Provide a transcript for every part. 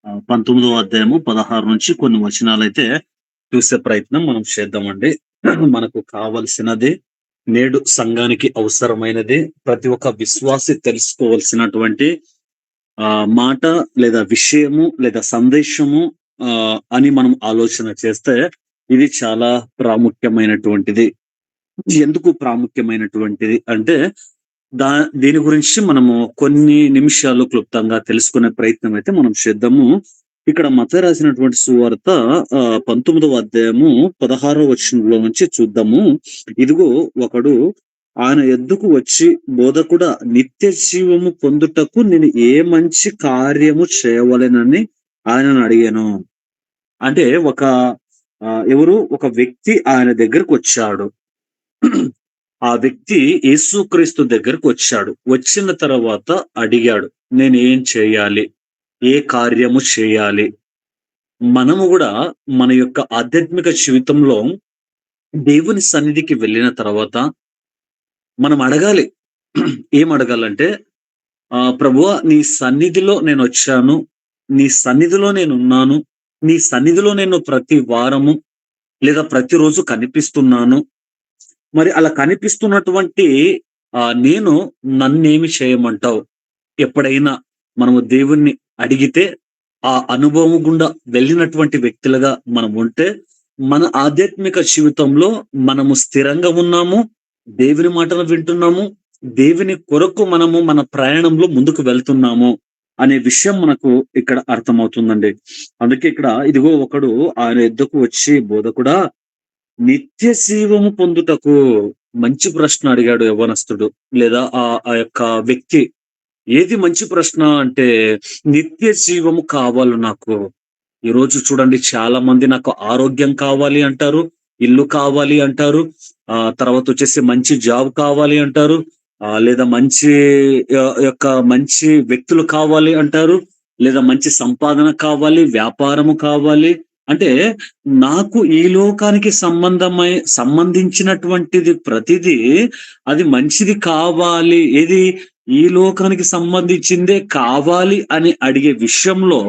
19వ అధ్యాయము 16 నుంచి కొన్ని వచనాలైతే చూసే ప్రయత్నం మనం చేద్దామండి. మనకు కావలసినది, నేడు సంఘానికి అవసరమైనది, ప్రతి ఒక్క విశ్వాసి తెలుసుకోవాల్సినటువంటి మాట లేదా విషయము లేదా సందేశము అని మనం ఆలోచన చేస్తే ఇది చాలా ప్రాముఖ్యమైనటువంటిది. ఎందుకు ప్రాముఖ్యమైనటువంటిది అంటే దా దీని గురించి మనము కొన్ని నిమిషాలు క్లుప్తంగా తెలుసుకునే ప్రయత్నం అయితే మనం చేద్దాము. ఇక్కడ మత్తయి రాసినటువంటి సువార్త 19వ అధ్యాయము 16వ వచనంలో నుంచి చూద్దాము. ఇదిగో ఒకడు ఆయన యొద్దకు వచ్చి, బోధకుడా, నిత్య జీవము పొందుటకు నేను ఏ మంచి కార్యము చేయవలెనని ఆయనను అడిగాను. అంటే ఒక వ్యక్తి ఆయన దగ్గరకు వచ్చాడు. ఆ వ్యక్తి యేసుక్రీస్తు దగ్గరకు వచ్చాడు. వచ్చిన తర్వాత అడిగాడు, నేనేం చేయాలి? ఏ కార్యము చేయాలి? మనము గూడా మన యొక్క ఆధ్యాత్మిక జీవితంలో దేవుని సన్నిధికి వెళ్ళిన తర్వాత మనం అడగాలి. ఏం అడగాలంటే, ప్రభువా, నీ సన్నిధిలో నేనొచ్చాను. నీ సన్నిధిలో నేనున్నాను. నీ సన్నిధిలో నేను ప్రతి వారము లేదా ప్రతిరోజు కనిపిస్తున్నాను. మరి అలా కనిపిస్తున్నటువంటి నేను నన్నేమి చేయమంటావు? ఎప్పుడైనా మనము దేవుణ్ణి అడిగితే, ఆ అనుభవం గుండా వెళ్ళినటువంటి వ్యక్తులుగా మనం ఉంటే, మన ఆధ్యాత్మిక జీవితంలో మనము స్థిరంగా ఉన్నాము. దేవుని మాటలు వింటున్నాము. దేవుని కొరకు మనము మన ప్రయాణంలో ముందుకు వెళ్తున్నాము అనే విషయం మనకు ఇక్కడ అర్థమవుతుందండి. అందుకే ఇక్కడ ఇదిగో ఒకడు ఆయన యొద్దకు వచ్చి, బోధకుడా, నిత్య జీవము పొందుటకు, మంచి ప్రశ్న అడిగాడు యవ్వనస్తుడు లేదా ఆ ఆ యొక్క వ్యక్తి. ఏది మంచి ప్రశ్న అంటే, నిత్య జీవము కావాలి నాకు. ఈరోజు చూడండి, చాలా మంది నాకు ఆరోగ్యం కావాలి అంటారు, ఇల్లు కావాలి అంటారు, తర్వాత వచ్చేసి మంచి జాబ్ కావాలి అంటారు, లేదా మంచి వ్యక్తులు కావాలి అంటారు, లేదా మంచి సంపాదన కావాలి, వ్యాపారము కావాలి. అంటే నాకు ఈ లోకానికి సంబంధించినటువంటిది ప్రతిదీ అది మంచిది కావాలి. ఏది ఈ లోకానికి సంబంధించిందే కావాలి అని అడిగే విషయంలో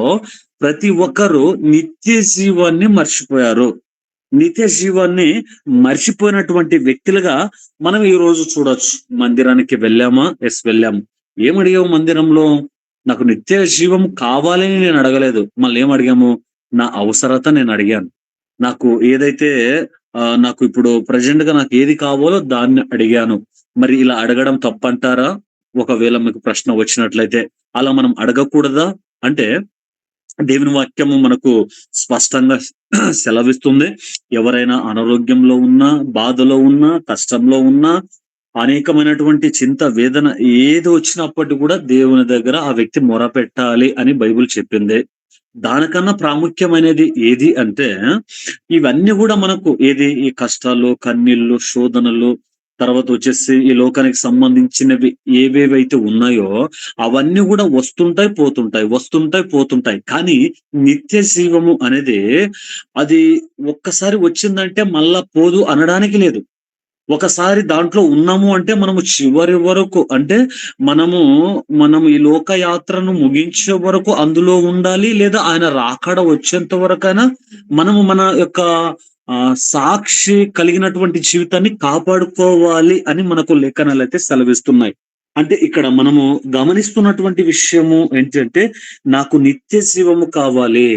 ప్రతి ఒక్కరు నిత్య జీవాన్ని మర్చిపోయారు. నిత్య జీవాన్ని మర్చిపోయినటువంటి వ్యక్తులుగా మనం ఈ రోజు చూడొచ్చు. మందిరానికి వెళ్ళామా? ఎస్, వెళ్ళాము. ఏం అడిగాము మందిరంలో? నాకు నిత్య జీవం కావాలని నేను అడగలేదు. మళ్ళీ ఏం అడిగాము? నా అవసరత నేను అడిగాను. నాకు ఏదైతే నాకు ఇప్పుడు ప్రెజెంట్ గా నాకు ఏది కావాలో దాన్ని అడిగాను. మరి ఇలా అడగడం తప్పంటారా? ఒకవేళ మీకు ప్రశ్న వచ్చినట్లయితే అలా మనం అడగకూడదా? అంటే దేవుని వాక్యము మనకు స్పష్టంగా సెలవిస్తుంది. ఎవరైనా అనారోగ్యంలో ఉన్నా, బాధలో ఉన్నా, కష్టంలో ఉన్నా, అనేకమైనటువంటి చింత, వేదన ఏది వచ్చినప్పటికీ కూడా దేవుని దగ్గర ఆ వ్యక్తి మొరపెట్టాలి అని బైబిల్ చెప్పింది. దానికన్నా ప్రాముఖ్యమైనది ఏది అంటే, ఇవన్నీ కూడా మనకు ఈ కష్టాలు, కన్నీళ్లు, శోధనలు, తర్వాత వచ్చేసి ఈ లోకానికి సంబంధించినవి ఏవేవైతే ఉన్నాయో అవన్నీ కూడా వస్తుంటాయి, పోతుంటాయి, వస్తుంటాయి, పోతుంటాయి. కానీ నిత్య జీవము అనేది అది ఒక్కసారి వచ్చిందంటే మళ్ళా పోదు అనడానికి లేదు. ఒకసారి దాంట్లో ఉన్నాము అంటే మనము చివరి వరకు, అంటే మనము ఈ లోకయాత్రను ముగించే వరకు అందులో ఉండాలి. లేదా ఆయన రాకడ వచ్చేంత వరకైనా మనము మన యొక్క సాక్షి కలిగినటువంటి జీవితాన్ని కాపాడుకోవాలి అని మనకు లేఖనాలైతే సెలవిస్తున్నాయి. అంటే ఇక్కడ మనము గమనిస్తున్నటువంటి విషయము ఏంటంటే, నాకు నిత్య జీవము కావాలి.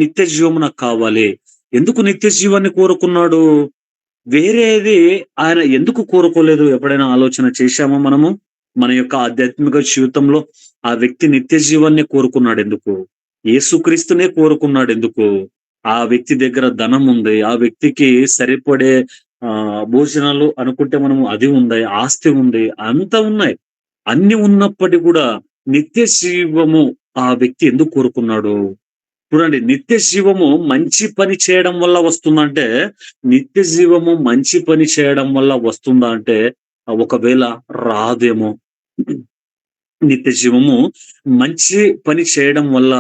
నిత్య జీవము నాకు కావాలి. ఎందుకు నిత్య జీవాన్ని కోరుకున్నాడు? వేరేది ఆయన ఎందుకు కోరుకోలేదు? ఎప్పుడైనా ఆలోచన చేశామా మనము? మన యొక్క ఆధ్యాత్మిక జీవితంలో ఆ వ్యక్తి నిత్య జీవాన్ని కోరుకున్నాడు ఎందుకు? యేసుక్రీస్తునే కోరుకున్నాడు ఎందుకు? ఆ వ్యక్తి దగ్గర ధనం ఉంది. ఆ వ్యక్తికి సరిపడే భోజనాలు అనుకుంటే మనము అది ఉంది, ఆస్తి ఉంది, అంతా ఉన్నాయి. అన్ని ఉన్నప్పటికీ కూడా నిత్య జీవము ఆ వ్యక్తి ఎందుకు కోరుకున్నాడు? చూడండి, నిత్య జీవము మంచి పని చేయడం వల్ల వస్తుందంటే, నిత్య జీవము మంచి పని చేయడం వల్ల వస్తుందా అంటే, ఒకవేళ రాదేమో. నిత్య జీవము మంచి పని చేయడం వల్ల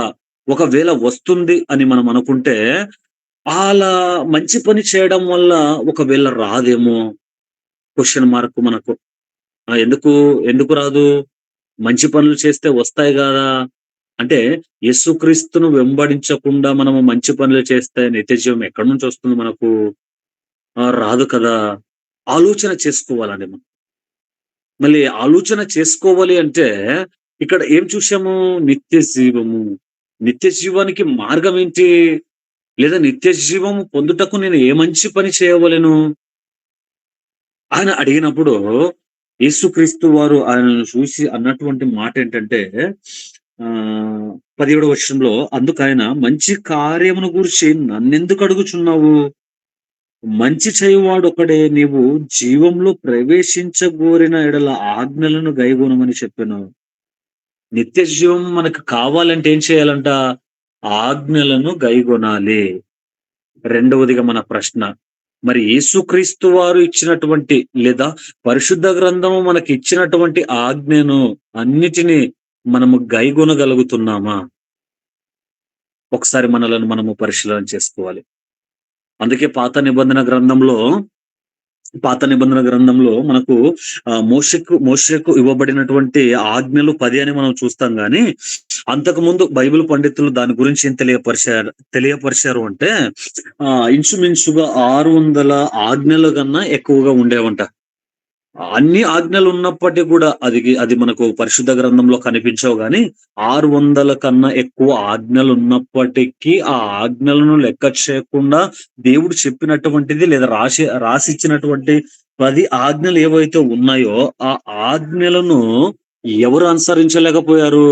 ఒకవేళ వస్తుంది అని మనం అనుకుంటే, అలా మంచి పని చేయడం వల్ల ఒకవేళ రాదేమో క్వెషన్ మార్క్ మనకు. ఎందుకు ఎందుకు రాదు? మంచి పనులు చేస్తే వస్తాయి గదా! అంటే యేసుక్రీస్తును వెంబడించకుండా మనము మంచి పనులు చేస్తే నిత్య జీవం ఎక్కడి నుంచి వస్తుంది మనకు? రాదు కదా! ఆలోచన చేసుకోవాలండి మనం. మళ్ళీ ఆలోచన చేసుకోవాలి అంటే ఇక్కడ ఏం చూసాము? నిత్య జీవము. నిత్య జీవానికి మార్గం ఏంటి? లేదా నిత్య జీవము పొందుటకు నేను ఏ మంచి పని చేయవలెను? ఆయన అడిగినప్పుడు యేసుక్రీస్తు వారు ఆయనను చూసి అన్నటువంటి మాటేంటంటే 17వ వచనంలో అందుకాయన మంచి కార్యమును గూర్చి నన్నెందుకు అడుగుచున్నావు? మంచి చేయువాడొకడే, నీవు జీవంలో ప్రవేశించగోరిన ఎడల ఆజ్ఞలను గైకొనమని చెప్పెను. నిత్య జీవం మనకు కావాలంటే ఏం చేయాలంట? ఆజ్ఞలను గైగొనాలి. రెండవదిగా మన ప్రశ్న, మరి యేసుక్రీస్తు వారు ఇచ్చినటువంటి లేదా పరిశుద్ధ గ్రంథము మనకిచ్చినటువంటి ఆజ్ఞను అన్నిటిని మనము గైగొనగలుగుతున్నామా? ఒకసారి మనలను మనము పరిశీలన చేసుకోవాలి. అందుకే పాత నిబంధన గ్రంథంలో మనకు మోషేకు ఇవ్వబడినటువంటి ఆజ్ఞలు 10 అని మనం చూస్తాం గాని, అంతకుముందు బైబిల్ పండితులు దాని గురించి ఏం తెలియపరిచారు అంటే ఇంచుమించుగా 600 ఆజ్ఞల కన్నా ఎక్కువగా ఉండేవంట. అన్ని ఆజ్ఞలు ఉన్నప్పటికీ కూడా అది మనకు పరిశుద్ధ గ్రంథంలో కనిపించవు గాని 600 కన్నా ఎక్కువ ఆజ్ఞలు ఉన్నప్పటికీ ఆ ఆజ్ఞలను లెక్క చేయకుండా దేవుడు చెప్పినటువంటిది లేదా రాసిచ్చినటువంటి 10 ఆజ్ఞలు ఏవైతే ఉన్నాయో ఆ ఆజ్ఞలను ఎవరు అనుసరించలేకపోయారు?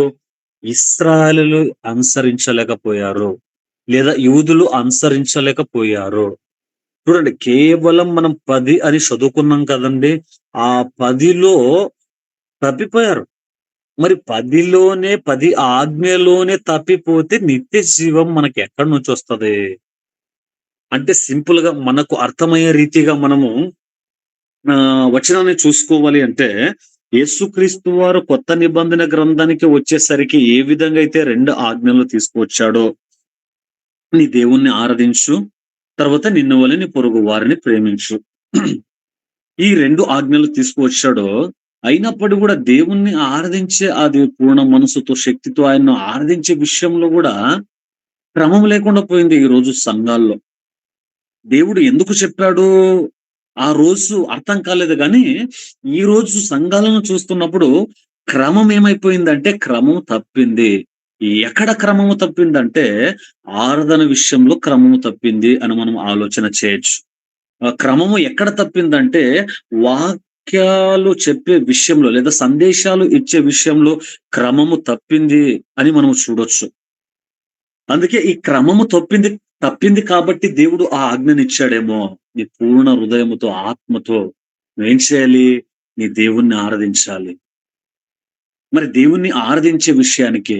ఇశ్రాయేలీయులు అనుసరించలేకపోయారు. లేదా యూదులు అనుసరించలేకపోయారు. చూడండి, కేవలం మనం 10 అని చదువుకున్నాం కదండీ! ఆ 10లో తప్పిపోయారు. మరి 10 ఆజ్ఞలోనే తప్పిపోతే నిత్య జీవం మనకి ఎక్కడి నుంచొస్తది? అంటే సింపుల్‌గా మనకు అర్థమయ్యే రీతిగా మనము వచనాన్ని చూసుకోవాలి అంటే, యేసుక్రీస్తు వారు కొత్త నిబంధన గ్రంథానికి వచ్చేసరికి ఏ విధంగా అయితే 2 ఆజ్ఞలు తీసుకువచ్చాడో, నీ దేవుణ్ణి ఆరాధించు, తర్వాత నిన్ను వలె నీ పొరుగు వారిని ప్రేమించు. ఈ 2 ఆజ్ఞలు తీసుకువచ్చాడో, అయినప్పటికి గూడా దేవుణ్ణి ఆరాధించే అది పూర్ణ మనసుతో, శక్తితో ఆయన్ను ఆరాధించే విషయంలో గూడా క్రమం లేకుండా పోయింది ఈ రోజు సంఘాల్లో. దేవుడు ఎందుకు చెప్పాడు? ఆ రోజు అర్థం కాలేదు గానీ, ఈ రోజు సంఘాలను చూస్తున్నప్పుడు క్రమం ఏమైపోయిందంటే క్రమం తప్పింది. ఎక్కడ క్రమము తప్పిందంటే, ఆరాధన విషయంలో క్రమము తప్పింది అని మనం ఆలోచన చేయొచ్చు. క్రమము ఎక్కడ తప్పిందంటే, వాక్యాలు చెప్పే విషయంలో లేదా సందేశాలు ఇచ్చే విషయంలో క్రమము తప్పింది అని మనం చూడొచ్చు. అందుకే ఈ క్రమము తప్పింది కాబట్టి దేవుడు ఆ ఆజ్ఞనిచ్చాడేమో. నీ పూర్ణ హృదయముతో, ఆత్మతో నువ్వేం చేయాలి? నీ దేవుణ్ణి ఆరాధించాలి. మరి దేవుణ్ణి ఆరాధించే విషయానికి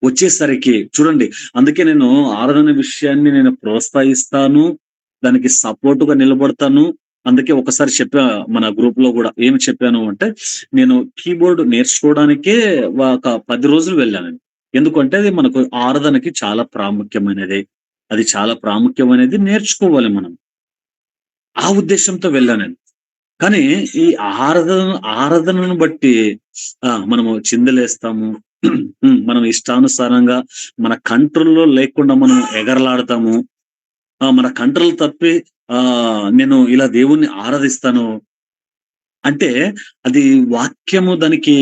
వచ్చేసరికి చూడండి, అందుకే నేను ఆరాధన విషయాన్ని నేను ప్రోత్సహిస్తాను. దానికి సపోర్ట్‌గా నిలబడతాను. అందుకే ఒకసారి చెప్పా మన గ్రూప్‌లో గూడా. ఏమి చెప్పాను అంటే, నేను కీబోర్డ్ నేర్చుకోవడానికే ఒక 10 రోజులు వెళ్ళానండి. ఎందుకంటే అది మనకు ఆరాధనకి చాలా ప్రాముఖ్యమైనది. అది చాలా ప్రాముఖ్యమైనది, నేర్చుకోవాలి మనం. ఆ ఉద్దేశ్యంతో వెళ్ళానండి. కానీ ఈ ఆరాధనను బట్టి మనము చిందులేస్తాము. మనం ఇష్టానుసారంగా మన కంట్రోల్‌లో లేకుండా మనం ఎగరలాడతాము. మన కంట్రోల్ తప్పి నేను ఇలా దేవుణ్ణి ఆరాధిస్తాను అంటే అది వాక్యము దానికి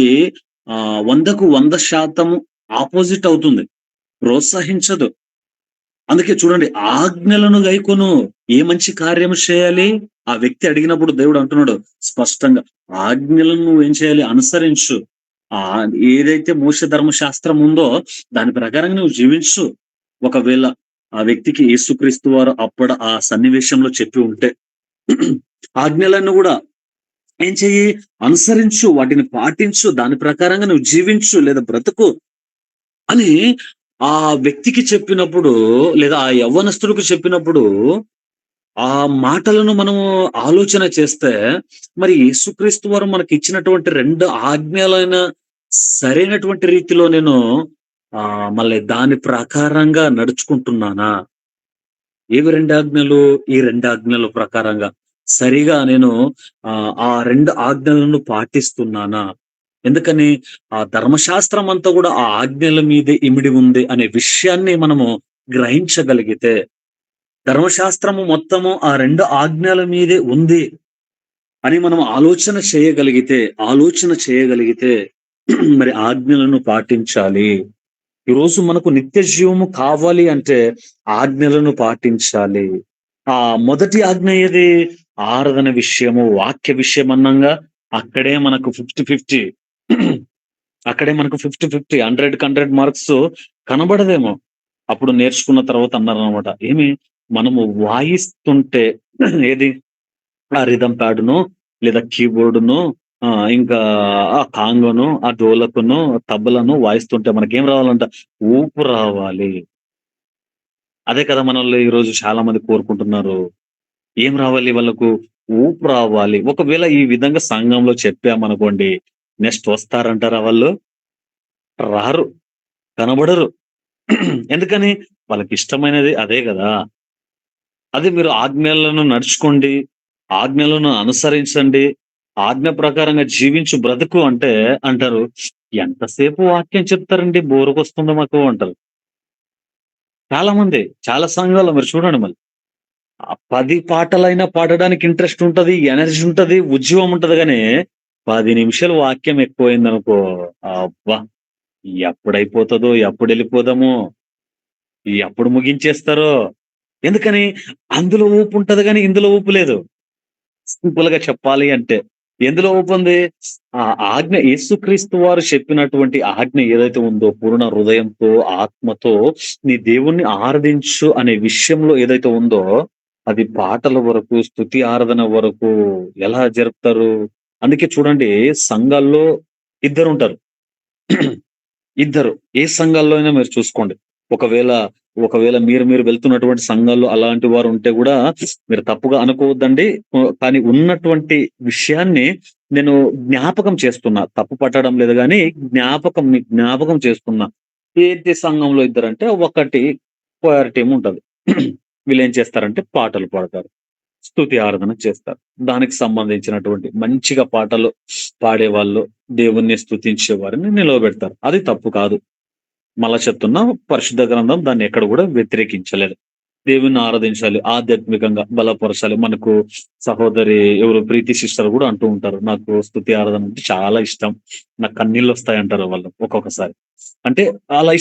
100కు 100% ఆపోజిట్ అవుతుంది. ప్రోత్సహించదు. అందుకే చూడండి, ఆజ్ఞలను గైకొను. ఏ మంచి కార్యము చేయాలి? ఆ వ్యక్తి అడిగినప్పుడు దేవుడు అంటున్నాడు స్పష్టంగా, ఆజ్ఞలను నువ్వేం చేయాలి? అనుసరించు. ఏదైతే మోషే ధర్మశాస్త్రం ఉందో దాని ప్రకారంగా నువ్వు జీవించు. ఒకవేళ ఆ వ్యక్తికి యేసుక్రీస్తు వారు అప్పుడు ఆ సన్నివేశంలో చెప్పి ఉంటే ఆజ్ఞలను గూడా ఏం చెయ్యి? అనుసరించు, వాటిని పాటించు, దాని ప్రకారంగా నువ్వు జీవించు లేదా బ్రతుకు అని ఆ వ్యక్తికి చెప్పినప్పుడు లేదా ఆ యవ్వనస్తుడికి చెప్పినప్పుడు ఆ మాటలను మనము ఆలోచన చేస్తే మరి యేసుక్రీస్తు వారు మనకిచ్చినటువంటి 2 ఆజ్ఞలైన సరైనటువంటి రీతిలో నేను మళ్ళీ దాని ప్రకారంగా నడుచుకుంటున్నానా? ఏవి 2 ఆజ్ఞలు? ఈ 2 ఆజ్ఞల ప్రకారంగా సరిగా నేను ఆ 2 ఆజ్ఞలను పాటిస్తున్నానా? ఎందుకని? ఆ ధర్మశాస్త్రం అంతా గూడా ఆ ఆజ్ఞల మీదే ఇమిడి ఉంది అనే విషయాన్ని మనము గ్రహించగలిగితే, ధర్మశాస్త్రము మొత్తము ఆ 2 ఆజ్ఞల మీదే ఉంది అని మనం ఆలోచన చేయగలిగితే మరి ఆజ్ఞలను పాటించాలి. ఈరోజు మనకు నిత్య జీవము కావాలి అంటే ఆజ్ఞలను పాటించాలి. ఆ మొదటి ఆజ్ఞ ఏది? ఆరాధన విషయము, వాక్య విషయం అనంగా అక్కడే మనకు 50, 50 అక్కడే మనకు 50, 50 100కి 100 మార్క్స్ కనబడదేమో. అప్పుడు నేర్చుకున్న తర్వాత అన్నారనమాట. మనము వాయిస్తుంటే ఏది ఆ రిథమ్ ప్యాడునో, లేదా కీబోర్డునో, ఇంకా ఆ కాంగోనో, ఆ డోలకునో, తబలను వాయిస్తుంటే మనకేం రావాలంట? ఊపు రావాలి. అదే కదా మనోళ్ళు ఈరోజు చాలా మంది కోరుకుంటున్నారు. ఏం రావాలి వాళ్ళకు? ఊపు రావాలి. ఒకవేళ ఈ విధంగా సంఘంలో చెప్పామనుకోండి, నెక్స్ట్ వస్తారంటారా వాళ్ళు? రారు. కనబడరు. ఎందుకని? వాళ్ళకిష్టమైనది అదే గదా! అదే మీరు ఆజ్ఞలను నడుచుకోండి, ఆజ్ఞలను అనుసరించండి, ఆజ్ఞ ప్రకారంగా జీవించు బ్రతుకు అంటే అంటారు. ఎంతసేపు వాక్యం చెప్తారండి బోరుకొస్తుంది మాకు అంటారు. చాలా మంది, చాలా సంఘాల్లో మీరు చూడండి మళ్ళీ. 10 పాటలైనా పాడడానికి ఇంట్రెస్ట్ ఉంటది, ఎనర్జీ ఉంటది, ఉజ్జీవం ఉంటది గానీ, 10 నిమిషాలు వాక్యం ఎక్కువయిందనుకో, అబ్బా! ఎప్పుడైపోతదో, ఎప్పుడెళ్ళిపోదామో, ఎప్పుడు ముగించేస్తారో. ఎందుకని? అందులో ఊపుంటది గానీ, ఇందులో ఊపు లేదు. సింపుల్‌గా చెప్పాలి అంటే. ఎందులో ఊపుంది? ఆ ఆజ్ఞ యేసుక్రీస్తు వారు చెప్పినటువంటి ఆజ్ఞ ఏదైతే ఉందో పూర్ణ హృదయంతో, ఆత్మతో నీ దేవుణ్ణి ఆరాధించు అనే విషయంలో ఏదైతే ఉందో, అది పాటల వరకు, స్తుతి ఆరాధన వరకు ఎలా జరుపుతారు? అందుకే చూడండి సంఘాల్లో ఇద్దరుంటారు. ఇద్దరు. ఏ సంఘాల్లో అయినా మీరు చూసుకోండి. ఒకవేళ, ఒకవేళ మీరు వెళ్తున్నటువంటి సంఘాల్లో అలాంటి వారుంటే గూడా మీరు తప్పుగా అనుకోవద్దండి. కానీ ఉన్నటువంటి విషయాన్ని నేను జ్ఞాపకం చేస్తున్నా. తప్పు పట్టడం లేదు గానీ, మీకు జ్ఞాపకం చేస్తున్నా. ఏంటి సంఘంలో ఇద్దరంటే, ఒకటి కొయర్ టీమ్ ఉంటది. వీళ్ళేం చేస్తారంటే పాటలు పాడతారు. స్తుతి ఆరాధన చేస్తారు. దానికి సంబంధించినటువంటి మంచిగా పాటలు పాడేవాళ్ళు, దేవుణ్ణి స్తుతించే వారిని నిలవబెడతారు. అది తప్పు కాదు. మళ్ళా చెప్తున్నా పరిశుద్ధ గ్రంథం దాన్ని ఎక్కడ గూడా వ్యతిరేకించలేదు. దేవుణ్ణి ఆరాధించాలి, ఆధ్యాత్మికంగా బలపరచాలి. మనకు సహోదరి ఎవరు 'ప్రీతి' సిస్టర్ గూడా అంటూ ఉంటారు. నాకు స్తుతి ఆరాధన అంటే చాలా ఇష్టం. నాకు కన్నీళ్లొస్తాయంటారు వాళ్ళు ఒక్కొక్కసారి. అంటే అలా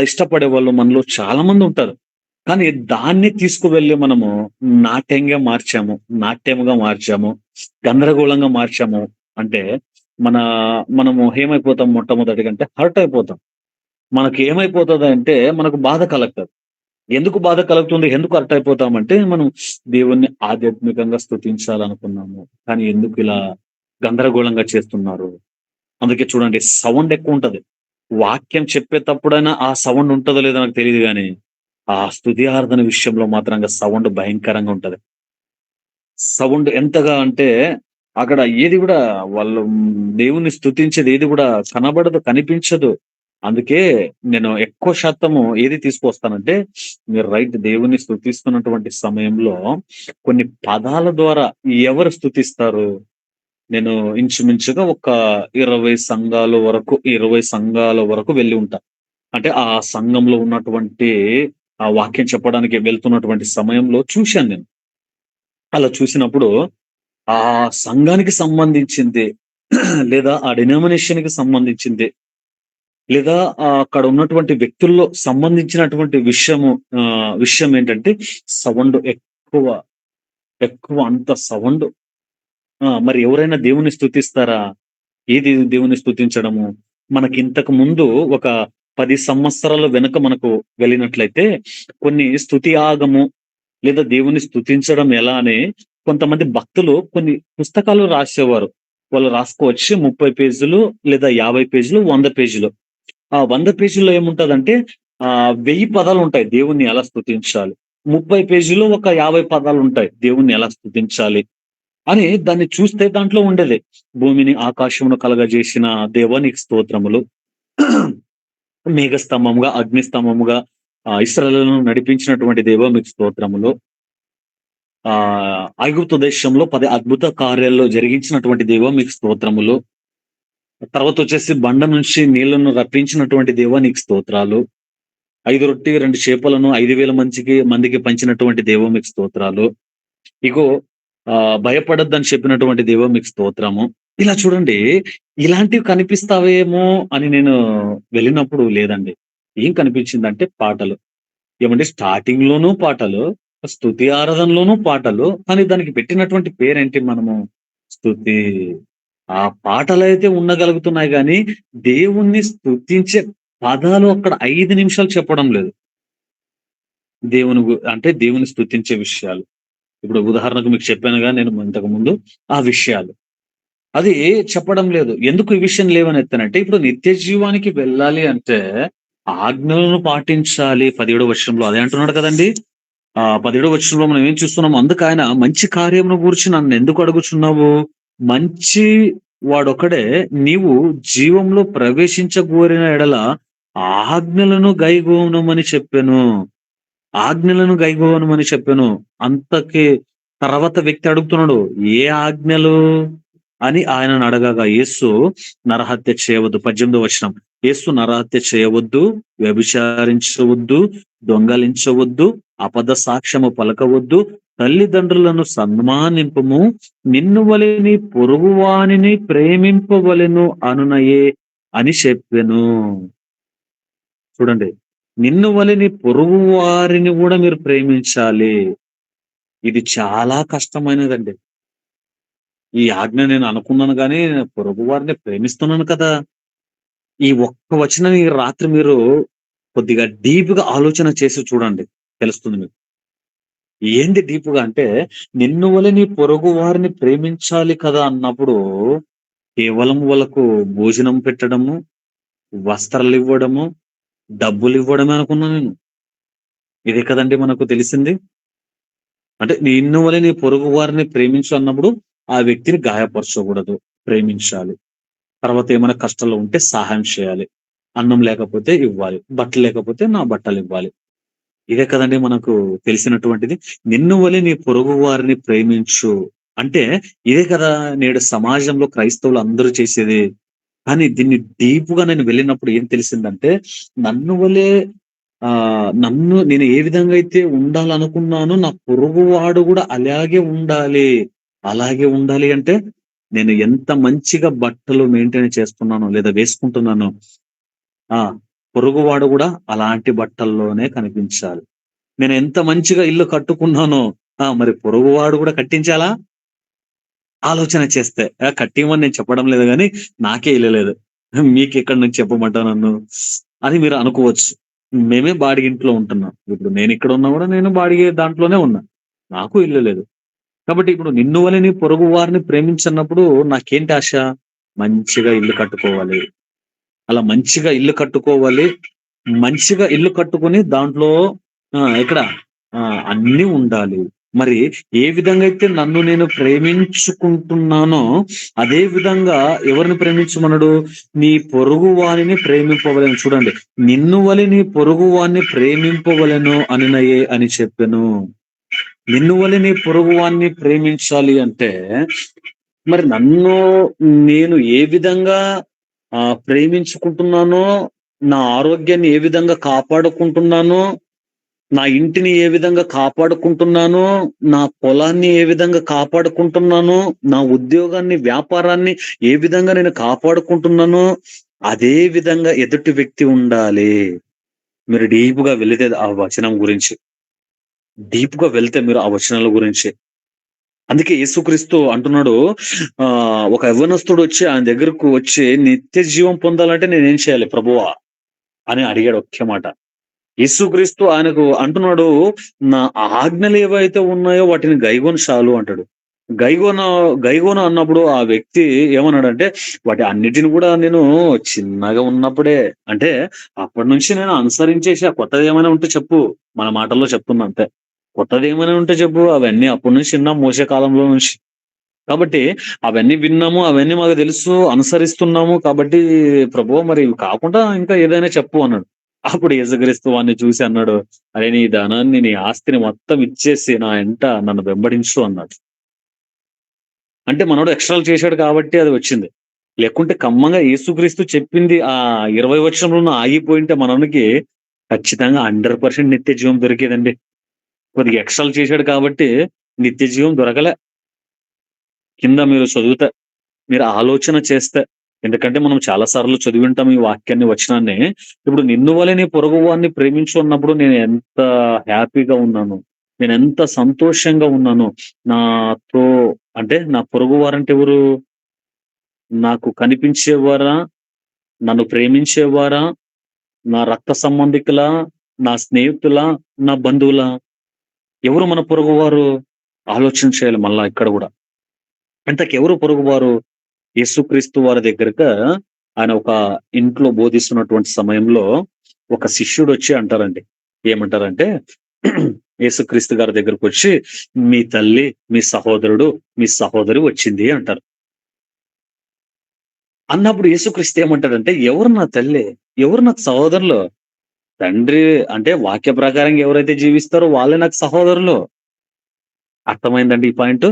ఇష్టపడేవాళ్ళు మనలో చాలా మందుంటారు. కానీ దాన్ని తీసుకువెళ్ళి మనము నాట్యంగా మార్చాము, నాట్యముగా మార్చాము, గందరగోళంగా మార్చాము అంటే మన మనము ఏమైపోతాం మొట్టమొదటిగా అంటే హర్ట్ అయిపోతాం. మనకేమైపోతదంటే మనకు బాధ కలగతది. ఎందుకు బాధ కలుగుతుంది? ఎందుకు హర్ట్ అయిపోతామంటే మనం దేవుణ్ణి ఆధ్యాత్మికంగా స్తుతించాలనుకున్నాము. కానీ ఎందుకిలా గందరగోళంగా చేస్తున్నారు? అందుకే చూడండి సౌండ్ ఎక్కువుంటది. వాక్యం చెప్పేతప్పుడైనా ఆ సౌండ్ ఉంటదో లేదో నాకు తెలీదు గానీ, ఆ స్తుతి ఆరాధన విషయంలో మాత్రంగా సౌండ్ భయంకరంగా ఉంటది. సౌండ్ ఎంతగా అంటే, అక్కడ ఏది గూడా వాళ్ళు దేవుణ్ణి స్తుతించేది ఏది గూడా కనబడదు, కనిపించదు. అందుకే నేను ఎక్కువ శాతము ఏది తీసుకొస్తానంటే, మీరు రైట్ దేవుణ్ణి స్తుతిస్తున్నటువంటి సమయంలో కొన్ని పదాల ద్వారా ఎవరు స్తుతిస్తారు? నేను ఇంచుమించుగా ఒక 20 సంఘాల వరకు వెళ్ళి ఉంటా. అంటే ఆ సంఘంలో ఉన్నటువంటి ఆ వాక్యం చెప్పడానికి వెళ్తున్నటువంటి సమయంలో చూశాను నేను. అలా చూసినప్పుడు ఆ సంఘానికి సంబంధించింది లేదా ఆ డినామినేషన్‌కి సంబంధించింది లేదా అక్కడ ఉన్నటువంటి వ్యక్తుల్లో సంబంధించినటువంటి విషయం ఏంటంటే సౌండ్ ఎక్కువ, ఎక్కువ అంత సౌండ్. మరి ఎవరైనా దేవుని స్తుతిస్తారా? ఏది దేవుని స్తుతించడము? మనకింతకు ముందు ఒక 10 సంవత్సరాల వెనక మనకు వెళ్ళినట్లయితే కొన్ని స్తుతి ఆగము లేదా దేవుని స్తుతించడం ఎలా అని కొంతమంది భక్తులు కొన్ని పుస్తకాలు రాసేవారు. వాళ్ళు రాసుకోవచ్చి 30 పేజీలు లేదా 50 పేజీలు, 100 పేజీలు. ఆ 100 పేజీల్లో ఏముంటదంటే 1000 పదాలుంటాయి దేవుణ్ణి ఎలా స్తుతించాలి. 30 పేజీలో ఒక 50 పదాలుంటాయి దేవుణ్ణి ఎలా స్తుతించాలి అని దాన్ని చూస్తే దాంట్లో ఉండేది. భూమిని, ఆకాశమును కలగజేసిన దేవా నీకు స్తోత్రములు. మేఘస్తంభముగా, అగ్నిస్తంభముగా ఇశ్రాయేలును నడిపించినటువంటి దేవా మీకు స్తోత్రములు. ఐగుప్తు దేశంలో 10 అద్భుత కార్యాలు జరిగించినటువంటి దేవా మీకు స్తోత్రములు. తర్వాతొచ్చేసి బండ నుంచి నీళ్లను రప్పించినటువంటి దేవా నీకు స్తోత్రాలు. 5 రొట్టె, 2 చేపలను 5,000 మందికి పంచినటువంటి దేవా మీకు స్తోత్రాలు. ఇగో భయపడొద్దని చెప్పినటువంటి దేవా మీకు స్తోత్రము. ఇలా చూడండి, ఇలాంటివి కనిపిస్తావేమో అని నేను వెళ్ళినప్పుడు లేదండి. ఏం కనిపించిందంటే పాటలు. ఏమంటే స్టార్టింగ్‌లోనూ పాటలు, స్తుతి ఆరాధనలోనూ పాటలు. కానీ దానికి పెట్టినటువంటి పేరేంటి మనము? స్తుతి. ఆ పాటలైతే ఉండగలుగుతున్నాయి గానీ, దేవుణ్ణి స్తుతించే పదాలు అక్కడ 5 నిమిషాలు చెప్పడం లేదు. అంటే దేవుని స్తుతించే విషయాలు. ఇప్పుడు ఉదాహరణకు మీకు చెప్పానుగా నేను ఇంతకుముందు ఆ విషయాలు. అది చెప్పడం లేదు. ఎందుకు ఈ విషయం లేవని ఎత్తానంటే, ఇప్పుడు నిత్య జీవానికి వెళ్ళాలి అంటే ఆజ్ఞలను పాటించాలి. 17వ వచనంలో అదే అంటున్నాడు కదండీ! 17వ వచనంలో మనం ఏం చూస్తున్నాము? అందుకాయన మంచి కార్యమును గూర్చి నన్నెందుకు అడుగుచున్నావు? మంచి వాడొక్కడే నీవు జీవంలో ప్రవేశించగోరిన ఎడల ఆజ్ఞలను గైకొనుమని చెప్పెను. ఆజ్ఞలను గైకొనమని చెప్పెను. అంతకి తర్వాత వ్యక్తి అడుగుతున్నాడు. ఏ ఆజ్ఞలు? అని ఆయనను అడగగా యేసు నరహత్య చేయవద్దు. 18వ వచనం. యేసు నరహత్య చేయవద్దు, వ్యభిచారించవద్దు, దొంగలించవద్దు, అబద్ధ సాక్ష్యము పలకవద్దు, తల్లిదండ్రులను సన్మానింపుము, నిన్ను వలె నీ పొరుగువానిని ప్రేమింపవలెను అనునయే అని చెప్పెను. చూడండి. నిన్ను వలె నీ పొరుగు వారిని గూడా మీరు ప్రేమించాలి. ఇది చాలా కష్టమైనదండి. ఈ ఆజ్ఞ నేను అనుకున్నాను గానీ, పొరుగు వారిని ప్రేమిస్తున్నాను కదా! ఈ ఒక్క వచనాన్ని రాత్రి మీరు కొద్దిగా డీప్‌గా ఆలోచన చేసి చూడండి. తెలుస్తుంది మీకు. ఏంది డీప్‌గా అంటే, నిన్ను వలె నీ పొరుగు వారిని ప్రేమించాలి కదా! అన్నప్పుడు, కేవలం వాళ్ళకు భోజనం పెట్టడము, వస్త్రాలివ్వడము, డబ్బులివ్వడమే అనుకున్నా నేను. ఇదే కదండీ మనకు తెలిసింది. అంటే నిన్ను వలె నీ పొరుగు వారిని ప్రేమించు అన్నప్పుడు, ఆ వ్యక్తిని గాయపరచకూడదు. ప్రేమించాలి. తర్వాత ఏమైనా కష్టాల్లో ఉంటే సహాయం చేయాలి. అన్నం లేకపోతే ఇవ్వాలి. బట్టలు లేకపోతే నా బట్టలివ్వాలి. ఇదే కదండీ మనకు తెలిసినటువంటిది. నిన్ను వలె నీ పొరుగు వారిని ప్రేమించు. అంటే ఇదే కదా నేడు సమాజంలో క్రైస్తవులు అందరూ చేసేది. కానీ దీన్ని డీప్‌గా నేను వెళ్ళినప్పుడు ఏం తెలిసిందంటే, నన్ను వలే నన్ను నేను ఏ విధంగా అయితే ఉండాలనుకున్నానో, నా పొరుగువాడు గూడా అలాగే ఉండాలి. అలాగే ఉండాలి అంటే, నేను ఎంత మంచిగా బట్టలు మెయింటైన్ చేస్తున్నానో, లేదా వేసుకుంటున్నానో, ఆ! పొరుగువాడు గూడా అలాంటి బట్టల్లోనే కనిపించాలి. నేను ఎంత మంచిగా ఇల్లు కట్టుకున్నానో, మరి పొరుగువాడు గూడా కట్టించాలా? ఆలోచన చేస్తే. కట్టియమని నేను చెప్పడం లేదు గానీ, నాకే ఇల్లు లేదు. మీకెక్కడి నుంచి చెప్పమంటావు నన్ను? అని మీరు అనుకోవచ్చు. మేమే బాడిగింట్లో ఉంటున్నాం. ఇప్పుడు నేనిక్కడ ఉన్నా గూడా నేను బాడిగే దాంట్లోనే ఉన్నా. నాకు ఇల్లు లేదు. కాబట్టి ఇప్పుడు నిన్ను వలె నీ పొరుగు వారిని ప్రేమించన్నప్పుడు నాకేంటి ఆశ? మంచిగా ఇల్లు కట్టుకోవాలి. అలా మంచిగా ఇల్లు కట్టుకోవాలి. మంచిగా ఇల్లు కట్టుకొని దాంట్లో ఎక్కడ అన్నీ ఉండాలి. మరి ఏ విధంగా అయితే నన్ను నేను ప్రేమించుకుంటున్నానో, అదే విధంగా ఎవరిని ప్రేమించమన్నాడు? నీ పొరుగు వానిని ప్రేమింపవలెను. చూడండి. నిన్ను వలె నీ పొరుగు వానిని ప్రేమింపవలెను అనునయే అని చెప్పెను. నిన్ను వలె నీ పొరుగు వానిని ప్రేమించాలి అంటే, మరి నన్ను నేను ఏ విధంగా ప్రేమించుకుంటున్నానో, నా ఆరోగ్యాన్ని ఏ విధంగా కాపాడుకుంటున్నానో, నా ఇంటిని ఏ విధంగా కాపాడుకుంటున్నానో, నా పొలాన్ని ఏ విధంగా కాపాడుకుంటున్నానో, నా ఉద్యోగాన్ని, వ్యాపారాన్ని ఏ విధంగా నేను కాపాడుకుంటున్నానో, అదే విధంగా ఎదుటి వ్యక్తి ఉండాలి. మీరు డీప్‌గా వెళితే ఆ వచనం గురించి. డీప్‌గా వెళ్తే మీరు ఆ వచనాల గురించి. అందుకే యేసుక్రీస్తు అంటున్నాడు, ఒక యవ్వనస్తుడొచ్చి ఆయన దగ్గరకు వచ్చి, "నిత్య జీవం పొందాలంటే నేనేం చేయాలి ప్రభువా?" అని అడిగాడు ఒకే మాట. యేసుక్రీస్తు ఆయనకు అంటున్నాడు, "నా ఆజ్ఞలేవైతే ఉన్నాయో వాటిని గైకొను చాలు" అంటాడు. గైగొన గైగొను అన్నప్పుడు ఆ వ్యక్తి ఏమన్నాడంటే, వాటి అన్నిటిని గూడా నేను చిన్నగా ఉన్నప్పుడే అంటే అప్పటినుంచి నేను అనుసరించేసా. కొత్తదేమైనా ఉంటే చెప్పు. మన మాటల్లో చెప్తున్నా అంతే. కొత్తదేమైనా ఉంటే చెప్పు. అవన్నీ అప్పటి నుంచి విన్నాం మోషే కాలంలో నుంచి. కాబట్టి అవన్నీ విన్నాము. అవన్నీ మాకు తెలుసు. అనుసరిస్తున్నాము. కాబట్టి ప్రభువా మరి ఇవి కాకుండా ఇంకా ఏదైనా చెప్పు అన్నాడు. అప్పుడు యేసుక్రీస్తు వాడిని చూసి అన్నాడు, "అరే! నీ ధనాన్ని, నీ ఆస్తిని మొత్తం ఇచ్చేసి నా ఎంట నన్ను వెంబడించు" అన్నాడు. అంటే మనోడు ఎక్స్ట్రాలు చేశాడు కాబట్టి అది వచ్చింది. లేకుంటే కమ్మంగా యేసుక్రీస్తు చెప్పింది 20 వచనంలోనే ఆగిపోయుంటే మనోనికి ఖచ్చితంగా 100% నిత్య జీవం దొరికేదండి. కొద్దిగా ఎక్స్ట్రాలు చేశాడు కాబట్టి నిత్య జీవం దొరకలే. కింద మీరు చదివితే, మీరు ఆలోచన చేస్తే. ఎందుకంటే మనం చాలా సార్లు చదివింటాం ఈ వాక్యాన్ని, వచనాన్ని. ఇప్పుడు నిన్ను వలె నీ పొరుగువాడిని ప్రేమించు అన్నప్పుడు నేను ఎంత హ్యాపీగా ఉన్నాను. నేనెంత సంతోషంగా ఉన్నాను. నాతో అంటే నా పొరుగువారంటే ఎవరు? నాకు కనిపించేవారా? నన్ను ప్రేమించేవారా? నా రక్త సంబంధికులా? నా స్నేహితులా? నా బంధువులా? ఎవరు మన పొరుగువారు? ఆలోచన చేయాలి మళ్ళా ఇక్కడ గూడా. ఇంతకెవరు పొరుగువారు? యేసుక్రీస్తు వారి దగ్గరగా ఆయన ఒక ఇంట్లో బోధిస్తున్నటువంటి సమయంలో ఒక శిష్యుడొచ్చి అంటారండి. ఏమంటారంటే యేసుక్రీస్తు గారి దగ్గరకొచ్చి, "మీ తల్లి, మీ సహోదరుడు, మీ సహోదరి వచ్చింది" అంటారు. అన్నప్పుడు యేసుక్రీస్తు ఏమంటాడంటే, "ఎవరు నా తల్లి? ఎవరు నాకు సహోదరులు?" తండ్రి అంటే వాక్య ప్రకారంగా ఎవరైతే జీవిస్తారో వాళ్ళే నాకు సహోదరులు. అర్థమైందండి ఈ పాయింటు?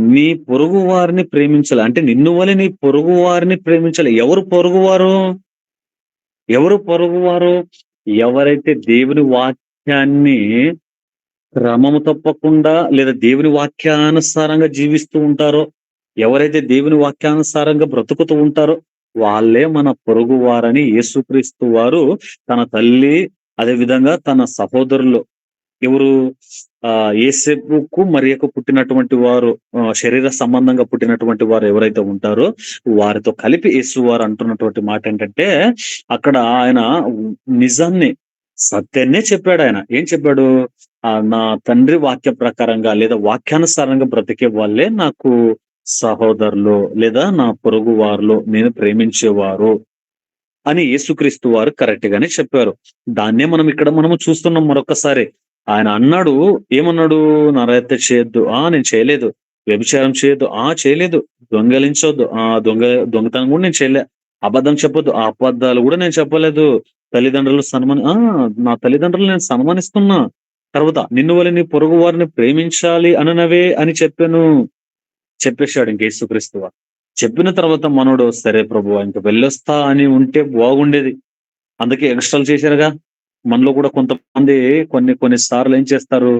నీ పొరుగు వారిని ప్రేమించాలి. అంటే నిన్ను వలె నీ పొరుగు వారిని ప్రేమించాలి. ఎవరు పొరుగువారు? ఎవరు పొరుగువారు? ఎవరైతే దేవుని వాక్యాన్ని క్రమము తప్పకుండా లేదా దేవుని వాక్యానుసారంగా జీవిస్తూ ఉంటారో, ఎవరైతే దేవుని వాక్యానుసారంగా బ్రతుకుతూ ఉంటారో, వాళ్ళే మన పొరుగువారని యేసుక్రీస్తు వారు తన తల్లి, అదే విధంగా తన సహోదరులు ఎవరు యేసేపుకు, మరియకు పుట్టినటువంటి వారు శరీర సంబంధంగా పుట్టినటువంటి వారు ఎవరైతే ఉంటారో, వారితో కలిపి యేసువారు అంటున్నటువంటి మాటేంటంటే, అక్కడ ఆయన నిజాన్ని, సత్యాన్నే చెప్పాడాయన. ఏం చెప్పాడు? నా తండ్రి వాక్య ప్రకారంగా లేదా వాక్యానుసారంగా బ్రతికే వాళ్ళే నాకు సహోదరులు లేదా నా పొరుగు వారిలో నేను ప్రేమించేవారు అని యేసుక్రీస్తు వారు కరెక్ట్ గానే చెప్పారు. దాన్నే మనము చూస్తున్నాం మరొక్కసారి. ఆయన అన్నాడు, ఏమన్నాడు? "నరహత్య చేయొద్దు." నేను చేయలేదు. వ్యభిచారం చేయొద్దు. చేయలేదు. దొంగిలించొద్దు. దొంగతనం కూడా నేను చేయలే. అబద్ధం చెప్పొద్దు. ఆ అబద్ధాలు కూడా నేను చెప్పలేదు. తల్లిదండ్రులు నా తల్లిదండ్రులు నేను సన్మానిస్తున్నా. తర్వాత నిన్ను వలె నీ పొరుగు వారిని ప్రేమించాలి అననవే అని చెప్పాను. చెప్పేసాడు ఇంక యేసుక్రీస్తు వారు. చెప్పిన తర్వాత మనోడు, "సరే ప్రభువా ఇంక వెళ్ళొస్తా" అని ఉంటే బాగుండేది. అందుకే ఎక్స్ట్రాలు చేశారుగా. మనలో కూడా కొంతమంది కొన్ని కొన్ని సార్లు ఏం చేస్తారు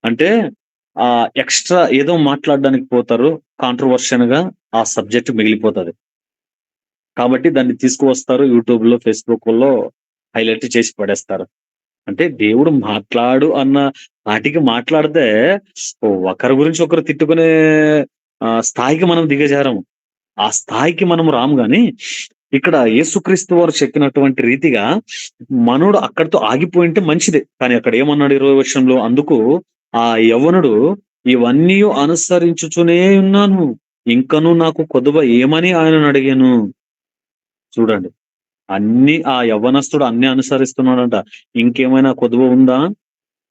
అంటే ఎక్స్‌ట్రా ఏదో మాట్లాడడానికి పోతారు. కాంట్రోవర్షన్‌గా ఆ సబ్జెక్ట్ మిగిలిపోతది. కాబట్టి దాన్ని తీసుకువస్తారు యూట్యూబ్‌లో, ఫేస్‌బుక్కుల్లో హైలైట్ చేసి పడేస్తారు. అంటే దేవుడు మాట్లాడు అన్న మాటికి మాట్లాడితే ఒకరి గురించి ఒకరు తిట్టుకునే స్థాయికి మనం దిగజారము. ఆ స్థాయికి మనం రాము గాని, ఇక్కడ యేసుక్రీస్తు వారు చెప్పినటువంటి రీతిగా మనోడు అక్కడితో ఆగిపోయుంటే మంచిదే. కానీ అక్కడ ఏమన్నాడు 20 వచనంలో, అందుకు ఆ యవ్వనుడు ఇవన్నీయు అనుసరించుచునే ఉన్నాను. ఇంకనూ నాకు కొదువ ఏమని ఆయనను అడిగాను. చూడండి. ఆ యవ్వనస్తుడు అన్నీ అనుసరిస్తున్నాడంట. ఇంకేమైనా కొదువ ఉందా?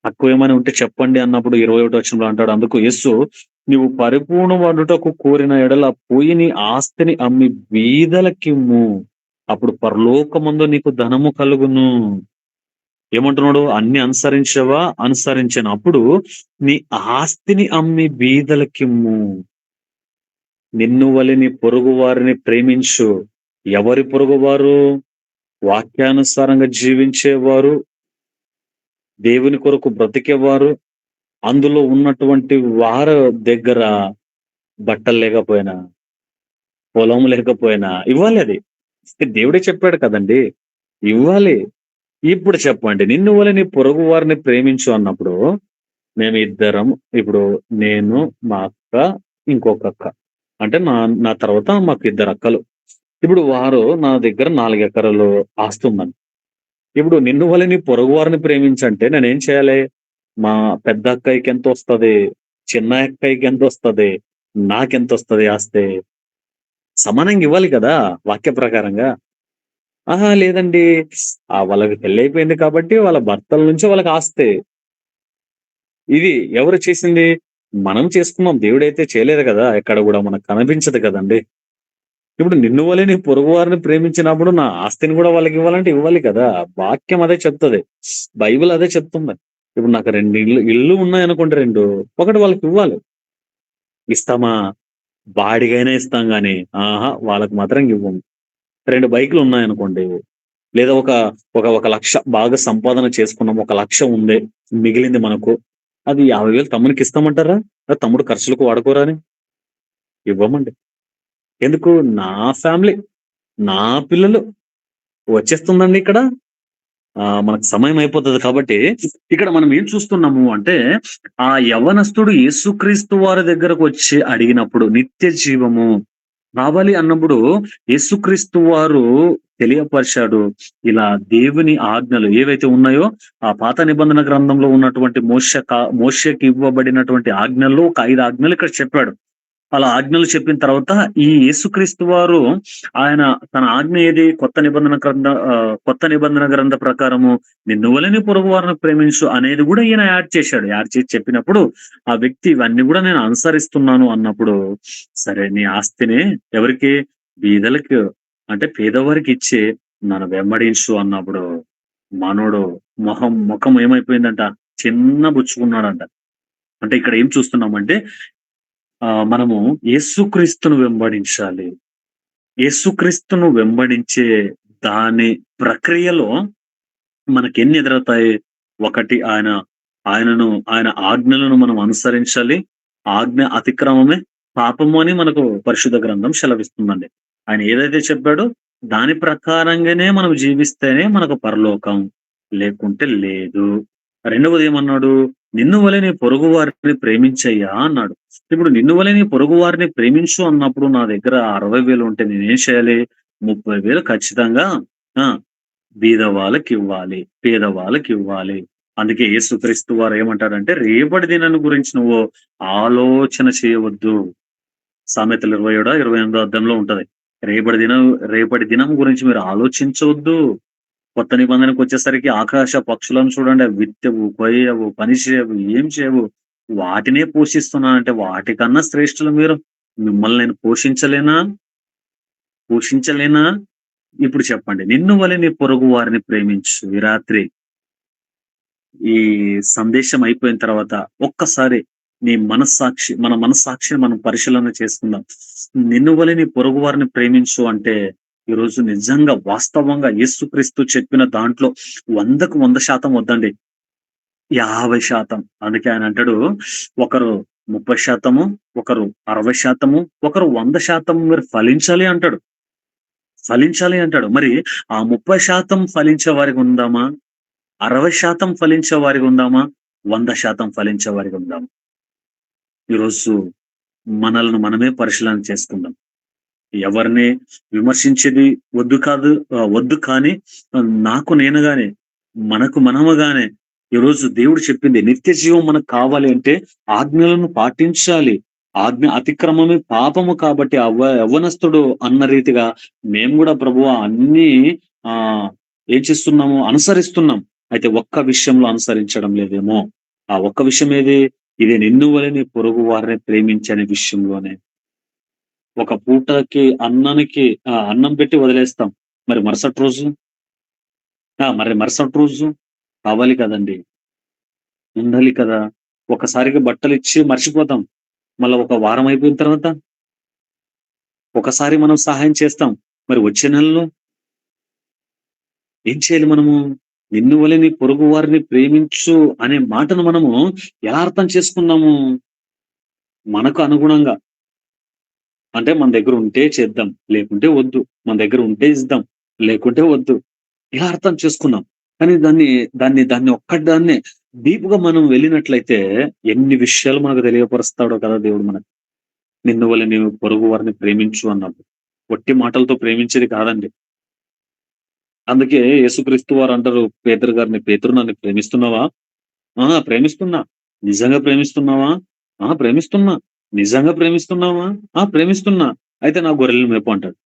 తక్కువేమైనా ఉంటే చెప్పండి అన్నప్పుడు 21 వచనంలో అంటాడు. అందుకు యేసు, "నీవు పరిపూర్ణమగుటకు కోరిన ఎడల పోయి నీ ఆస్తిని అమ్మి బీదలకిమ్ము. అప్పుడు పరలోకమందు నీకు ధనము కలుగును." ఏమంటున్నాడు? అన్ని అనుసరించావా? అనుసరించాను. అప్పుడు నీ ఆస్తిని అమ్మి బీదలకిమ్ము. నిన్ను వలె నీ పొరుగు వారిని ప్రేమించు. ఎవరి పొరుగువారు? వాక్యానుసారంగా జీవించేవారు, దేవుని కొరకు బ్రతికేవారు, అందులో ఉన్నటువంటి వారి దగ్గర బట్టలు లేకపోయినా, పొలం లేకపోయినా ఇవ్వాలి అది. దేవుడే చెప్పాడు కదండీ! ఇవ్వాలి. ఇప్పుడు చెప్పండి. నిన్ను వలె నీ పొరుగు వారిని ప్రేమించు అన్నప్పుడు, మేమిద్దరం ఇప్పుడు నేను, మా అక్క, ఇంకొక అక్క. అంటే నా నా తర్వాత మాకు ఇద్దరక్కలు. ఇప్పుడు వారు నా దగ్గర 4 ఎకరాలు ఆస్తుందండి. ఇప్పుడు నిన్ను వలె నీ పొరుగు వారిని ప్రేమించంటే నేనేం చేయాలి? మా పెద్ద అక్కయ్యకి ఎంతొస్తది? చిన్న అక్కయ్యకి ఎంతొస్తది? నాకెంతొస్తది ఆస్తి? సమానంగా ఇవ్వాలి కదా! వాక్య ప్రకారంగా. లేదండి. వాళ్ళకి పెళ్లయిపోయింది కాబట్టి వాళ్ళ భర్తల నుంచి వాళ్ళకి ఆస్తి. ఇది ఎవరు చేసింది? మనం చేసుకున్నాం. దేవుడైతే చేయలేదు గదా! ఎక్కడ గూడా మనకు కనిపించదు కదండీ! ఇప్పుడు నిన్ను వలె నీ పొరుగు వారిని ప్రేమించినప్పుడు నా ఆస్తిని గూడా వాళ్ళకివ్వాలంటే ఇవ్వాలి కదా! వాక్యం అదే చెప్తది. బైబిల్ అదే చెప్తుంది. ఇప్పుడు నాకు 2 ఇళ్ళు ఉన్నాయనుకోండి 2 ఒకటి వాళ్ళకివ్వాలి. ఇస్తామా? బాడిగైనా ఇస్తాం గానీ, ఆహా! వాళ్ళకి మాత్రం ఇవ్వము. 2 బైకులు ఉన్నాయనుకోండి, లేదా ఒక 1,00,000 బాగా సంపాదన చేసుకున్నాం. 1,00,000 ఉంది. మిగిలింది మనకు. అది 50,000 తమ్మునికి ఇస్తామంటారా? తమ్ముడు ఖర్చులకు వాడుకోరా అని? ఇవ్వమండి. ఎందుకు? నా ఫ్యామిలీ, నా పిల్లలు వచ్చేస్తుందండి ఇక్కడ. మనకు సమయం అయిపోతది కాబట్టి, ఇక్కడ మనం ఏం చూస్తున్నాము అంటే, ఆ యవ్వనస్తుడు యేసుక్రీస్తు వారి దగ్గరకొచ్చి అడిగినప్పుడు నిత్య జీవము కావాలి అన్నప్పుడు యేసుక్రీస్తు వారు తెలియపరిచాడు. ఇలా దేవుని ఆజ్ఞలు ఏవైతే ఉన్నాయో, ఆ పాత నిబంధన గ్రంథంలో ఉన్నటువంటి మోషేకి ఇవ్వబడినటువంటి ఆజ్ఞల్లో ఒక 5 ఆజ్ఞలు ఇక్కడ చెప్పాడు. అలా ఆజ్ఞలు చెప్పిన తర్వాత ఈ యేసుక్రీస్తు వారు ఆయన తన ఆజ్ఞ ఏది? కొత్త నిబంధన గ్రంథ ప్రకారము నిన్ను వలె నీ పొరుగు వారిని ప్రేమించు అనేది గూడా ఈయన యాడ్ చేశాడు. యాడ్ చేసి చెప్పినప్పుడు ఆ వ్యక్తి ఇవన్నీ గూడా నేను అనుసరిస్తున్నాను అన్నప్పుడు, సరే నీ ఆస్తిని ఎవరికి? బీదలకి అంటే పేదవారికిచ్చి నన్ను వెంబడించు అన్నప్పుడు మనోడు మొఖం ఏమైపోయిందంట? చిన్నబుచ్చుకున్నాడంట. అంటే ఇక్కడ ఏం చూస్తున్నామంటే మనము యేసుక్రీస్తును వెంబడించాలి. యేసుక్రీస్తును వెంబడించే దాని ప్రక్రియలో మనకెన్ని ఎదురవుతాయి? ఒకటి ఆయన ఆజ్ఞలను మనం అనుసరించాలి. ఆజ్ఞ అతిక్రమమే పాపము అని మనకు పరిశుద్ధ గ్రంథం సెలవిస్తుందండి. ఆయన ఏదైతే చెప్పాడో దాని ప్రకారంగానే మనం జీవిస్తేనే మనకు పరలోకం. లేకుంటే లేదు. రెండవది ఏమన్నాడు? నిన్ను వలె నీ పొరుగు వారిని ప్రేమించయ్యా అన్నాడు. ఇప్పుడు నిన్ను వలె నీ పొరుగు వారిని ప్రేమించు అన్నప్పుడు నా దగ్గర 60,000 ఉంటే నేనేం చేయాలి? 30,000 ఖచ్చితంగా ఆ! బీదవాళ్ళకివ్వాలి. పేదవాళ్ళకివ్వాలి. అందుకే యేసుక్రీస్తు వారు ఏమంటాడంటే, రేపటి దినాన్ని గురించి నువ్వు ఆలోచన చేయవద్దు. సామెతలు 27 28 అధ్యాయంలో ఉంటది. రేపటి దినం గురించి మీరు ఆలోచించవద్దు. కొత్త నిబంధనకొచ్చేసరికి ఆకాశ పక్షులను చూడండి. అవి విత్తవు, కొయ్యవు, పని చేయవు, ఏం చేయవు. వాటినే పోషిస్తున్నానంటే వాటికన్నా శ్రేష్ఠులు మీరు. మిమ్మల్ని నేను పోషించలేనా? పోషించలేనా? ఇప్పుడు చెప్పండి. నిన్ను వలె నీ పొరుగు వారిని ప్రేమించు. ఈ రాత్రి ఈ సందేశం అయిపోయిన తర్వాత ఒక్కసారి మన మనస్సాక్షిని మనం పరిశీలన చేసుకుందాం. నిన్ను వలె నీ పొరుగు వారిని ప్రేమించు అంటే, ఈరోజు నిజంగా వాస్తవంగా యేసుక్రీస్తు చెప్పిన దాంట్లో 100కు 100% వద్దండి. 50% అందుకే ఆయన అంటాడు, ఒకరు 30% ఒకరు 60% ఒకరు 100% మీరు ఫలించాలి అంటాడు. ఫలించాలి అంటాడు. మరి ఆ 30% ఫలించే వారిగా ఉందామా? 60% ఫలించే వారిగా ఉందామా? 100% ఫలించే వారిగా ఉందామా? ఈరోజు మనల్ని మనమే పరిశీలన చేసుకుందాం. ఎవరిని విమర్శించేది వద్దు కానీ నాకు నేనుగానే, మనకు మనముగానే ఈరోజు దేవుడు చెప్పింది నిత్య జీవం మనకు కావాలి అంటే ఆజ్ఞలను పాటించాలి. ఆజ్ఞ అతిక్రమమే పాపము కాబట్టి యవ్వనస్తుడు అన్న రీతిగా మేము గూడా ప్రభువా అన్నీ ఆహ్, ఏం చేస్తున్నాము? అనుసరిస్తున్నాం. అయితే ఒక్క విషయంలో అనుసరించడం లేదేమో! ఆ ఒక్క విషయం ఏది? ఇది నిన్ను వలె నీ పొరుగు వారిని ప్రేమించనే విషయంలోనే. ఒక పూటకి అన్నం పెట్టి వదిలేస్తాం. మరి మరుసటి రోజు? మరి మరుసటి రోజు కావాలి కదండీ! ఉండాలి కదా! ఒకసారిగా బట్టలిచ్చి మర్చిపోతాం. మళ్ళా ఒక వారం అయిపోయిన తర్వాత ఒకసారి మనం సహాయం చేస్తాం. మరి వచ్చే నెలలో ఏం చేయాలి మనము? నిన్ను వలె నీ పొరుగు వారిని ప్రేమించు అనే మాటను మనము ఎలా అర్థం చేసుకున్నాము? మనకు అనుగుణంగా. అంటే మన దగ్గర ఉంటే చేద్దాం. లేకుంటే వద్దు. మన దగ్గర ఉంటే ఇద్దాం. లేకుంటే వద్దు. ఇలా అర్థం చేసుకున్నాం. కానీ దాన్ని ఒక్కదాన్నే డీప్‌గా మనం వెళ్ళినట్లయితే ఎన్ని విషయాలు మనకు తెలియపరుస్తాడో కదా దేవుడు మనకు. నిన్ను వలె నీవు పొరుగు వారిని ప్రేమించు అన్నప్పుడు. వట్టి మాటలతో ప్రేమించేది కాదండి. అందుకే యేసుక్రీస్తు వారు అంటారు పేతురు గారిని, "పేతురు నన్ను ప్రేమిస్తున్నావా?" "ఆ! ప్రేమిస్తున్నా." "నిజంగా ప్రేమిస్తున్నావా?" "ఆ! ప్రేమిస్తున్నా." "నిజంగా ప్రేమిస్తున్నావా?" "ఆ! ప్రేమిస్తున్నా." "అయితే నా గొర్రెలను మేపు" అంటాడు.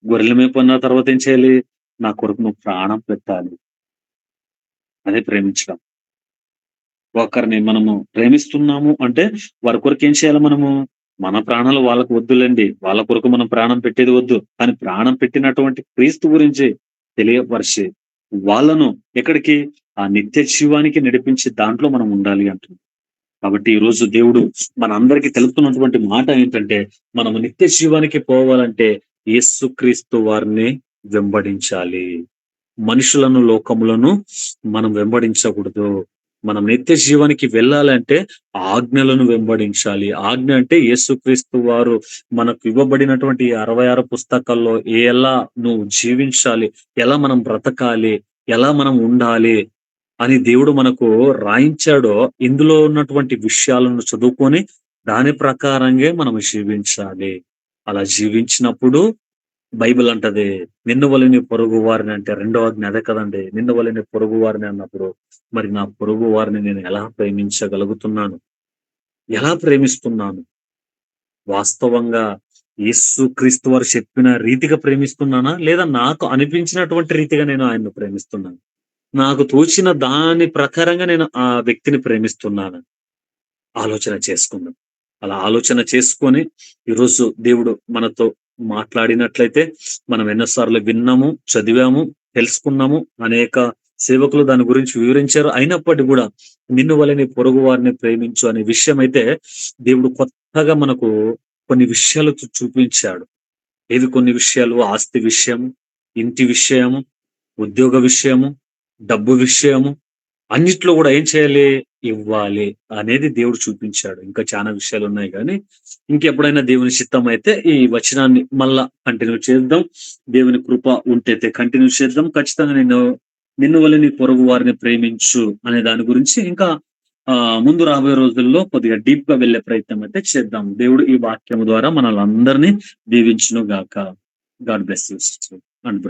గొర్రెలు మేపు అన్న తర్వాత ఏం చేయాలి? నా కొరకు నువ్వు ప్రాణం పెట్టాలి. అదే ప్రేమించడం. ఒకరిని మనము ప్రేమిస్తున్నాము అంటే వారి కొరకు ఏం చేయాలి మనము? మన ప్రాణాలు వాళ్ళకి వద్దులెండి. వాళ్ళ కొరకు మనం ప్రాణం పెట్టేది వద్దు. కానీ ప్రాణం పెట్టినటువంటి క్రీస్తు గురించి తెలియపరిచి, వాళ్ళను ఎక్కడికి? ఆ నిత్య జీవానికి నడిపించే దాంట్లో మనం ఉండాలి అంటున్నాడు. కాబట్టి ఈ రోజు దేవుడు మనందరికీ తెలుపుతున్నటువంటి మాట ఏంటంటే, మనము నిత్య జీవానికి పోవాలంటే యేసుక్రీస్తు వారిని వెంబడించాలి. మనుషులను, లోకములను మనం వెంబడించకూడదు. మనం నిత్య జీవానికి వెళ్ళాలంటే ఆజ్ఞలను వెంబడించాలి. ఆజ్ఞ అంటే యేసుక్రీస్తు వారు మనకు ఇవ్వబడినటువంటి ఈ 66 పుస్తకాల్లో ఎలా నువ్వు జీవించాలి, ఎలా మనం బ్రతకాలి, ఎలా మనం ఉండాలి అని దేవుడు మనకు రాయించాడో, ఇందులో ఉన్నటువంటి విషయాలను చదువుకొని దాని ప్రకారంగే మనం జీవించాలి. అలా జీవించినప్పుడు బైబిల్ అంటది, నిన్ను వలె నీ పొరుగు వారిని, అంటే రెండో ఆజ్ఞ అదే కదండీ. నిన్ను వలె నీ పొరుగు వారిని అన్నప్పుడు, మరి నా పొరుగు వారిని నేను ఎలా ప్రేమించగలుగుతున్నాను? ఎలా ప్రేమిస్తున్నాను? వాస్తవంగా యేసుక్రీస్తు వారు చెప్పిన రీతిగా ప్రేమిస్తున్నానా? లేదా నాకు అనిపించినటువంటి రీతిగా నేను ఆయన్ను ప్రేమిస్తున్నానా? నాకు తోచిన దాని ప్రకారంగా నేను ఆ వ్యక్తిని ప్రేమిస్తున్నానా? ఆలోచన చేసుకుందాం. అలా ఆలోచన చేసుకొని ఈరోజు దేవుడు మనతో మాట్లాడినట్లయితే, మనం ఎన్నో సార్లు విన్నాము, చదివాము, తెలుసుకున్నాము. అనేక సేవకులు దాని గురించి వివరించారు. అయినప్పటికీ గూడా నిన్ను వలె నీ పొరుగు వారిని ప్రేమించు అనే విషయం అయితే దేవుడు కొత్తగా మనకు కొన్ని విషయాలు చూపించాడు. ఏవి కొన్ని విషయాలు? ఆస్తి విషయము, ఇంటి విషయము, ఉద్యోగ విషయము, డబ్బు విషయము, అన్నిట్లో గూడా ఏం చేయాలి? ఇవ్వాలి అనేది దేవుడు చూపించాడు. ఇంకా చానా విషయాలున్నాయి గానీ, ఇంకెప్పుడైనా దేవుని చిత్తమైతే ఈ వచనాన్ని మళ్ళా కంటిన్యూ చేద్దాం. దేవుని కృప ఉంటైతే కంటిన్యూ చేద్దాం. ఖచ్చితంగా నిన్ను వలె నీ పొరుగు వారిని ప్రేమించు అనే దాని గురించి ఇంకా ముందు రాబోయే రోజుల్లో కొద్దిగా డీప్‌గా వెళ్ళే ప్రయత్నం అయితే చేద్దాం. దేవుడు ఈ వాక్యము ద్వారా మనల్నందరినీ దీవించును గాక. God bless you sister and brother.